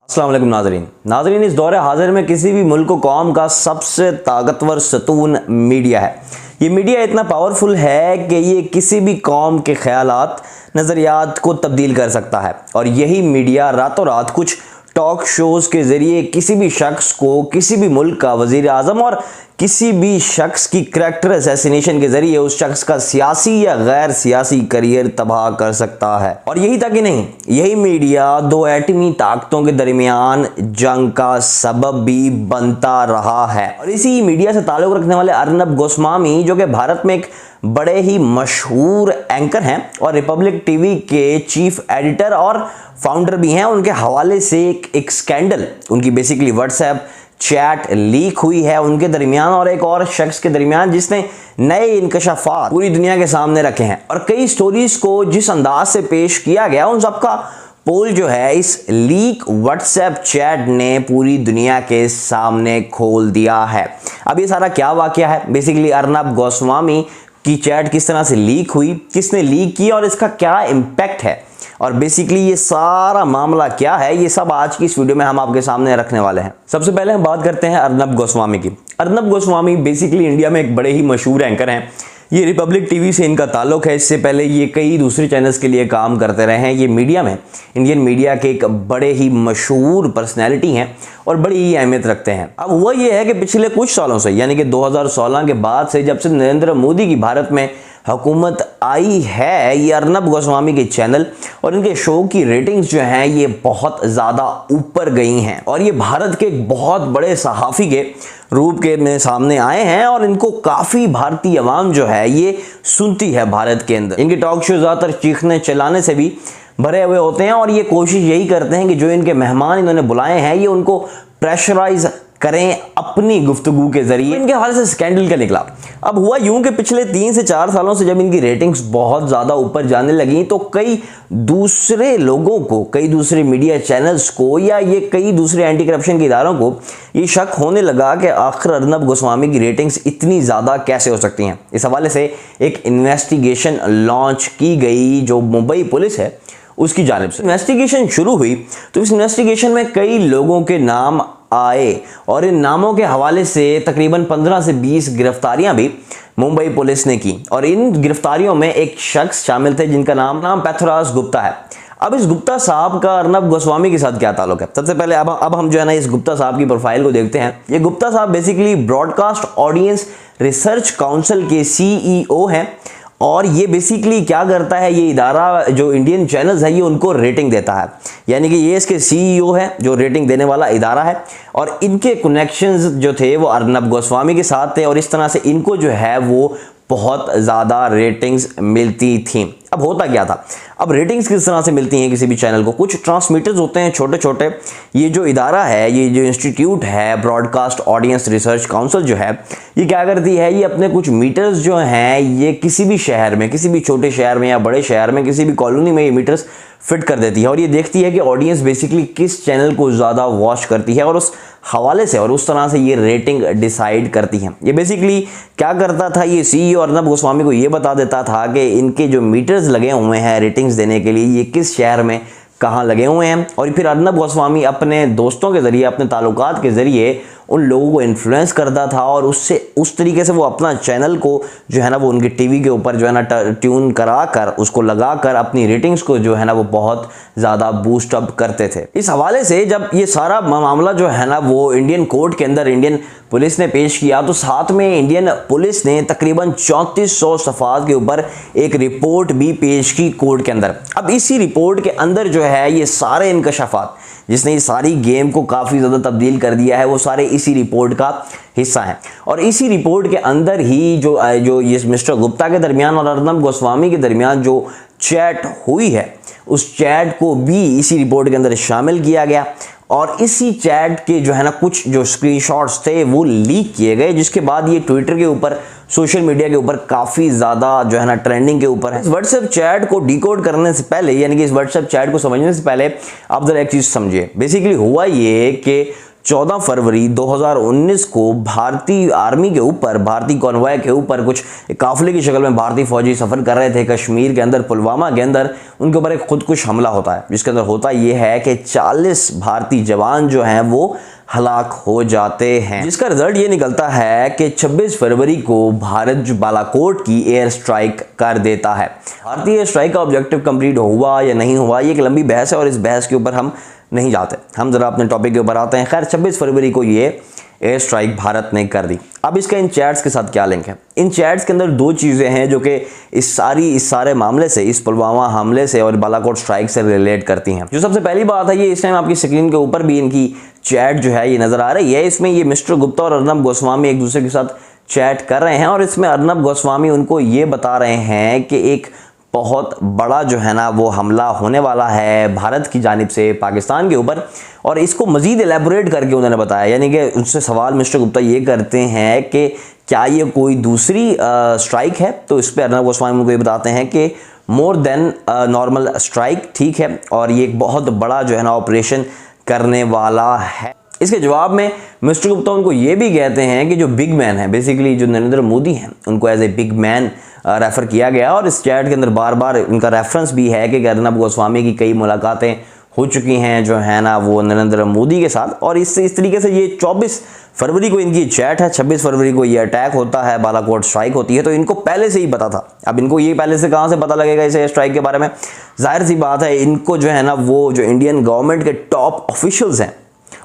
अस्सलाम वालेकुम नाजरीन इस दौरे हाजिर में किसी भी मुल्क को कौम का सबसे ताकतवर सतून मीडिया है। ये मीडिया इतना पावरफुल है कि ये किसी भी कौम के ख्यालात नज़रियात को तब्दील कर सकता है और यही मीडिया रातों रात कुछ टॉक शोज़ के ज़रिए किसी भी शख्स को, किसी भी मुल्क का वज़ीर आज़म और किसी भी शख्स की करैक्टर असैसिनेशन के ज़रिए उस शख्स का सियासी या गैर सियासी करियर तबाह कर सकता है। और यही तक ही नहीं, यही मीडिया दो एटमी ताकतों के दरमियान जंग का सबब भी बनता रहा है। और इसी मीडिया से ताल्लुक़ रखने वाले अर्नब गोस्वामी, जो कि भारत में एक बड़े ही मशहूर एंकर हैं और रिपब्लिक टीवी के चीफ एडिटर और फाउंडर भी हैं, उनके हवाले से एक स्कैंडल, उनकी बेसिकली व्हाट्सएप चैट लीक हुई है उनके दरमियान और एक और शख्स के दरमियान, जिसने नए इंकशाफात पूरी दुनिया के सामने रखे हैं। और कई स्टोरीज को जिस अंदाज से पेश किया गया, उन सबका पोल जो है इस लीक व्हाट्सएप चैट ने पूरी दुनिया के सामने खोल दिया है। अब ये सारा क्या वाकया है, बेसिकली अर्नब गोस्वामी की चैट किस तरह से लीक हुई, किसने लीक की और इसका क्या इम्पैक्ट है, और बेसिकली ये सारा मामला क्या है, ये सब आज की इस वीडियो में हम आपके सामने रखने वाले हैं। सबसे पहले हम बात करते हैं अर्नब गोस्वामी की। अर्नब गोस्वामी बेसिकली इंडिया में एक बड़े ही मशहूर एंकर हैं। ये रिपब्लिक टीवी से इनका ताल्लुक है। इससे पहले ये कई दूसरे चैनल्स के लिए काम करते रहे हैं। ये मीडिया में, इंडियन मीडिया के एक बड़े ही मशहूर पर्सनैलिटी हैं और बड़ी ही अहमियत रखते हैं। अब हुआ ये है कि पिछले कुछ सालों से, यानी कि 2016 के बाद से, जब से नरेंद्र मोदी की भारत में हुकूमत आई है, ये अर्नब गोस्वामी के चैनल और इनके शो की रेटिंग्स जो हैं ये बहुत ज़्यादा ऊपर गई हैं और ये भारत के एक बहुत बड़े सहाफ़ी के रूप के में सामने आए हैं और इनको काफ़ी भारतीय अवाम जो है ये सुनती है भारत के अंदर। इनके टॉक शो ज़्यादातर चीखने चिल्लाने से भी भरे हुए होते हैं और ये कोशिश यही करते हैं कि जो इनके मेहमान इन्होंने बुलाए हैं ये उनको प्रेशराइज करें अपनी गुफ्तगू के जरिए। इनके हवाले से स्कैंडल क्या निकला। अब हुआ यूं कि पिछले 3 से 4 सालों से जब इनकी रेटिंग्स बहुत ज़्यादा ऊपर जाने लगी तो कई दूसरे लोगों को, कई दूसरे मीडिया चैनल्स को या ये कई दूसरे एंटी करप्शन के इदारों को ये शक होने लगा कि आखिर अर्नब गोस्वामी की रेटिंग्स इतनी ज़्यादा कैसे हो सकती हैं। इस हवाले से एक इन्वेस्टिगेशन लॉन्च की गई जो मुंबई पुलिस है उसकी जानिब से। इन्वेस्टिगेशन शुरू हुई तो इस इन्वेस्टिगेशन में कई लोगों के नाम आए और इन नामों के हवाले से तकरीबन 15 से 20 गिरफ्तारियां भी मुंबई पुलिस ने की और इन गिरफ्तारियों में एक शख्स शामिल थे जिनका नाम पैथराज गुप्ता है। अब इस गुप्ता साहब का अर्नब गोस्वामी के साथ क्या ताल्लुक है, सबसे पहले अब हम जो है ना इस गुप्ता साहब की प्रोफाइल को देखते हैं। ये गुप्ता साहब basically broadcast audience research council के CEO हैं और ये बेसिकली क्या करता है, ये इदारा जो इंडियन चैनल्स है ये उनको रेटिंग देता है, यानी कि ये इसके CEO है जो रेटिंग देने वाला इदारा है और इनके कनेक्शंस जो थे वो अर्नब गोस्वामी के साथ थे और इस तरह से इनको जो है वो बहुत ज़्यादा रेटिंग्स मिलती थी। अब होता क्या था, अब रेटिंग्स किस तरह से मिलती हैं किसी भी चैनल को, कुछ ट्रांसमीटर्स होते हैं छोटे छोटे। ये जो इदारा है, ये जो इंस्टीट्यूट है ब्रॉडकास्ट ऑडियंस रिसर्च काउंसिल जो है, ये क्या करती है, ये अपने कुछ मीटर्स जो हैं ये किसी भी शहर में, किसी भी छोटे शहर में या बड़े शहर में, किसी भी कॉलोनी में ये मीटर्स फिट कर देती है और ये देखती है कि ऑडियंस बेसिकली किस चैनल को ज़्यादा वॉच करती है और उस हवाले से और उस तरह से ये रेटिंग डिसाइड करती है। ये बेसिकली क्या करता था, ये CEO अर्नब गोस्वामी को ये बता देता था कि इनके जो मीटर्स लगे हुए हैं रेटिंग्स देने के लिए ये किस शहर में कहाँ लगे हुए हैं और फिर अर्नब गोस्वामी अपने दोस्तों के ज़रिए, अपने ताल्लुकात के ज़रिए उन लोगों को इन्फ्लुएंस करता था और उससे उस तरीके से वो अपना चैनल को जो है ना वो उनके टीवी के ऊपर जो है ना ट्यून करा कर, उसको लगा कर अपनी रेटिंग्स को जो है ना वो बहुत ज़्यादा बूस्ट अप करते थे। इस हवाले से जब ये सारा मामला जो है ना वो इंडियन कोर्ट के अंदर इंडियन पुलिस ने पेश किया तो साथ में इंडियन पुलिस ने तकरीबन 3400 सफ़ात के ऊपर एक रिपोर्ट भी पेश की कोर्ट के अंदर। अब इसी रिपोर्ट के अंदर जो है ये सारे इंकशाफात जिसने ये सारी गेम को काफ़ी ज़्यादा तब्दील कर दिया है वो सारे इसी रिपोर्ट का हिस्सा हैं और इसी रिपोर्ट के अंदर ही जो ये मिस्टर गुप्ता के दरमियान और अर्नब गोस्वामी के दरमियान जो चैट हुई है उस चैट को भी इसी रिपोर्ट के अंदर शामिल किया गया और इसी चैट के जो है ना कुछ जो स्क्रीनशॉट्स थे वो लीक किए गए, जिसके बाद ये ट्विटर के ऊपर, सोशल मीडिया के ऊपर काफ़ी ज़्यादा जो है ना ट्रेंडिंग के ऊपर है। इस व्हाट्सएप चैट को डिकोड करने से पहले, यानी कि इस व्हाट्सएप चैट को समझने से पहले आप ज़रा एक चीज़ समझिए। बेसिकली हुआ ये कि 14 फरवरी 2019 को भारतीय आर्मी के ऊपर, भारतीय कॉन्वॉय के ऊपर कुछ काफिले की शक्ल में भारतीय फौजी सफर कर रहे थे कश्मीर के अंदर, पुलवामा के अंदर। उनके ऊपर एक खुदकुश हमला होता है, जिसके अंदर होता यह है कि 40 भारतीय जवान जो हैं वो हलाक हो जाते हैं, जिसका रिजल्ट ये निकलता है कि 26 फरवरी को भारत जो बालाकोट की एयर स्ट्राइक कर देता है। भारतीय एयर स्ट्राइक का ऑब्जेक्टिव कंप्लीट हुआ या नहीं हुआ, ये एक लंबी बहस है और इस बहस के ऊपर हम नहीं जाते, हम जरा अपने टॉपिक के ऊपर आते हैं। खैर 26 फरवरी को ये एयर स्ट्राइक भारत ने कर दी। अब इसका इन चैट्स के साथ क्या लिंक है? इन चैट्स के अंदर दो चीज़ें हैं जो कि इस सारे मामले से, इस पुलवामा हमले से और बालाकोट स्ट्राइक से रिलेट करती हैं। जो सबसे पहली बात है, ये इस टाइम आपकी स्क्रीन के ऊपर भी इनकी चैट जो है ये नज़र आ रही है। इसमें ये मिस्टर गुप्ता और अर्नब गोस्वामी एक दूसरे के साथ चैट कर रहे हैं और इसमें अर्नब गोस्वामी उनको ये बता रहे हैं कि एक बहुत बड़ा जो है ना वो हमला होने वाला है भारत की जानिब से पाकिस्तान के ऊपर, और इसको मज़ीद एलेबोरेट करके उन्होंने बताया। यानी कि उनसे सवाल मिस्टर गुप्ता ये करते हैं कि क्या ये कोई दूसरी स्ट्राइक है, तो इस पर अर्नब गोस्वामी उनको ये बताते हैं कि मोर देन नॉर्मल स्ट्राइक, ठीक है, और ये एक बहुत बड़ा जो है ना ऑपरेशन करने वाला है। इसके जवाब में मिस्टर गुप्ता उनको ये भी कहते हैं कि जो बिग मैन है, बेसिकली जो नरेंद्र मोदी हैं, उनको as a big man refer किया गया। और इस चैट के अंदर बार बार उनका रेफरेंस भी है कि अर्नब गोस्वामी की कई मुलाकातें हो चुकी हैं जो है ना वो नरेंद्र मोदी के साथ। और इस तरीके से ये 24 फरवरी को इनकी चैट है, 26 फरवरी को ये अटैक होता है, बालाकोट स्ट्राइक होती है, तो इनको पहले से ही पता था। अब इनको ये पहले से कहाँ से पता लगेगा इस स्ट्राइक के बारे में? जाहिर सी बात है, इनको जो है ना वो जो इंडियन गवर्नमेंट के टॉप ऑफिशियल्स हैं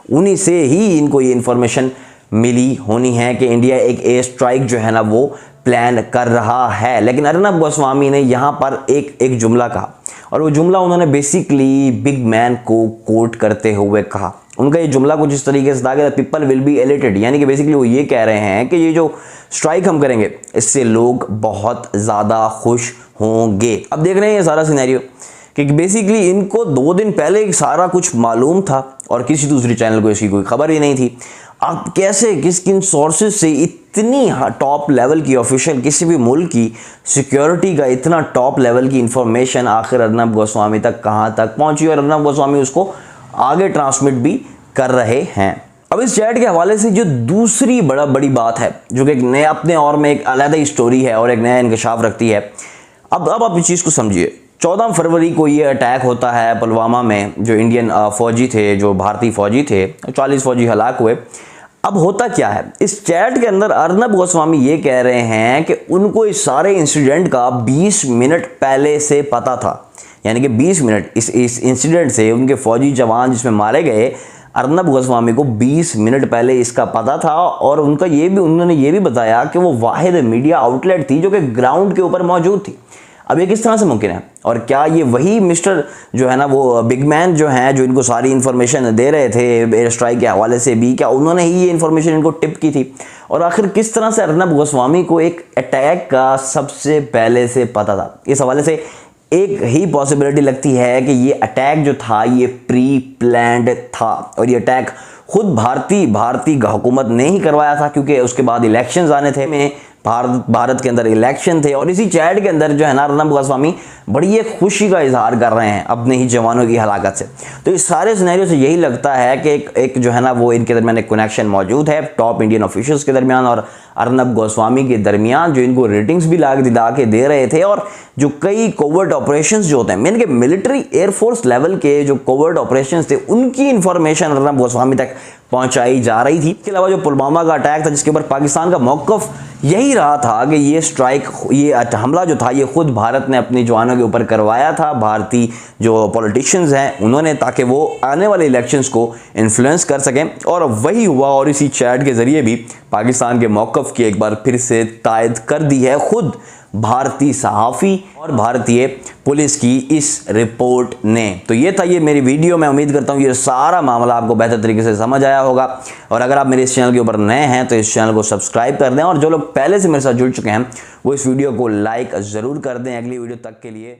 उन्हीं से ही इनको ये इन्फॉर्मेशन मिली होनी है कि इंडिया एक एयर स्ट्राइक जो है ना वो प्लान कर रहा है। लेकिन अर्नब गोस्वामी ने यहाँ पर एक जुमला कहा, और वो जुमला उन्होंने बेसिकली बिग मैन को कोट करते हुए कहा। उनका ये जुमला कुछ इस तरीके से था कि पीपल विल बी एलिटेड, यानी कि बेसिकली वो ये कह रहे हैं कि ये जो स्ट्राइक हम करेंगे इससे लोग बहुत ज़्यादा खुश होंगे। अब देख रहे हैं ये सारा सिनेरियो कि बेसिकली इनको 2 दिन पहले सारा कुछ मालूम था और किसी दूसरी चैनल को इसकी कोई खबर ही नहीं थी। अब कैसे किन सोर्सेज से इतनी टॉप लेवल की ऑफिशियल किसी भी मुल्क की सिक्योरिटी का इतना टॉप लेवल की इंफॉर्मेशन आखिर अर्नब गोस्वामी तक कहाँ तक पहुँची, और अर्नब गोस्वामी उसको आगे ट्रांसमिट भी कर रहे हैं। अब इस चैट के हवाले से जो दूसरी बड़ी बात है, जो कि एक नए अपने और में एक अलग स्टोरी है और एक नया इंकशाफ रखती है। अब आप इस चीज़ को समझिए। 14 फरवरी को ये अटैक होता है पुलवामा में, जो इंडियन फौजी थे, जो भारतीय फौजी थे, 40 फौजी हलाक हुए। अब होता क्या है, इस चैट के अंदर अर्नब गोस्वामी ये कह रहे हैं कि उनको इस सारे इंसिडेंट का 20 मिनट पहले से पता था। यानी कि 20 मिनट इस इंसिडेंट से उनके फौजी जवान जिसमें मारे गए, अर्नब गोस्वामी को 20 मिनट पहले इसका पता था। और उन्होंने ये भी बताया कि वो वाहिद मीडिया आउटलेट थी जो कि ग्राउंड के ऊपर मौजूद थी। अब ये किस तरह से मुमकिन है, और क्या ये वही मिस्टर जो है ना वो बिग मैन जो हैं, जो इनको सारी इन्फॉर्मेशन दे रहे थे एयर स्ट्राइक के हवाले से भी, क्या उन्होंने ही ये इन्फॉर्मेशन इनको टिप की थी? और आखिर किस तरह से अर्नब गोस्वामी को एक अटैक का सबसे पहले से पता था? इस हवाले से एक ही पॉसिबिलिटी लगती है कि ये अटैक जो था ये प्री प्लान्ड था, और ये अटैक खुद भारतीय हुकूमत ने ही करवाया था, क्योंकि उसके बाद इलेक्शंस आने थे में भारत के अंदर इलेक्शन थे। और इसी चैट के अंदर जो है ना अर्नब गोस्वामी बड़ी एक खुशी का इजहार कर रहे हैं अपने ही जवानों की हलाकत से। तो इस सारे सिनेरियो से यही लगता है कि एक जो है ना वो इनके दरमियान एक कनेक्शन मौजूद है, टॉप इंडियन ऑफिशियल्स के दरमियान और अर्नब गोस्वामी के दरमियान, जो इनको रेटिंग्स भी दिला के दे रहे थे। और जो कई कोवर्ट ऑपरेशंस जो होते हैं, मीन के मिलिट्री एयरफोर्स लेवल के जो कोवर्ट ऑपरेशंस थे, उनकी इंफॉर्मेशन अर्नब गोस्वामी तक पहुंचाई जा रही थी। इसके अलावा जो पुलवामा का अटैक था, जिसके ऊपर पाकिस्तान का मौक़िफ़ यही रहा था कि ये स्ट्राइक, ये हमला जो था ये खुद भारत ने अपने जवानों के ऊपर करवाया था, भारतीय जो पॉलिटिशियंस हैं उन्होंने, ताकि वो आने वाले इलेक्शंस को इन्फ्लुएंस कर सकें। और वही हुआ, और इसी चैट के ज़रिए भी पाकिस्तान के मौक़िफ़ की एक बार फिर से तायद कर दी है खुद भारतीय सहाफ़ी और भारतीय पुलिस की इस रिपोर्ट ने। तो ये था ये मेरी वीडियो। मैं उम्मीद करता हूँ ये सारा मामला आपको बेहतर तरीके से समझ आया होगा। और अगर आप मेरे इस चैनल के ऊपर नए हैं तो इस चैनल को सब्सक्राइब कर दें, और जो लोग पहले से मेरे साथ जुड़ चुके हैं वो इस वीडियो को लाइक ज़रूर कर दें। अगली वीडियो तक के लिए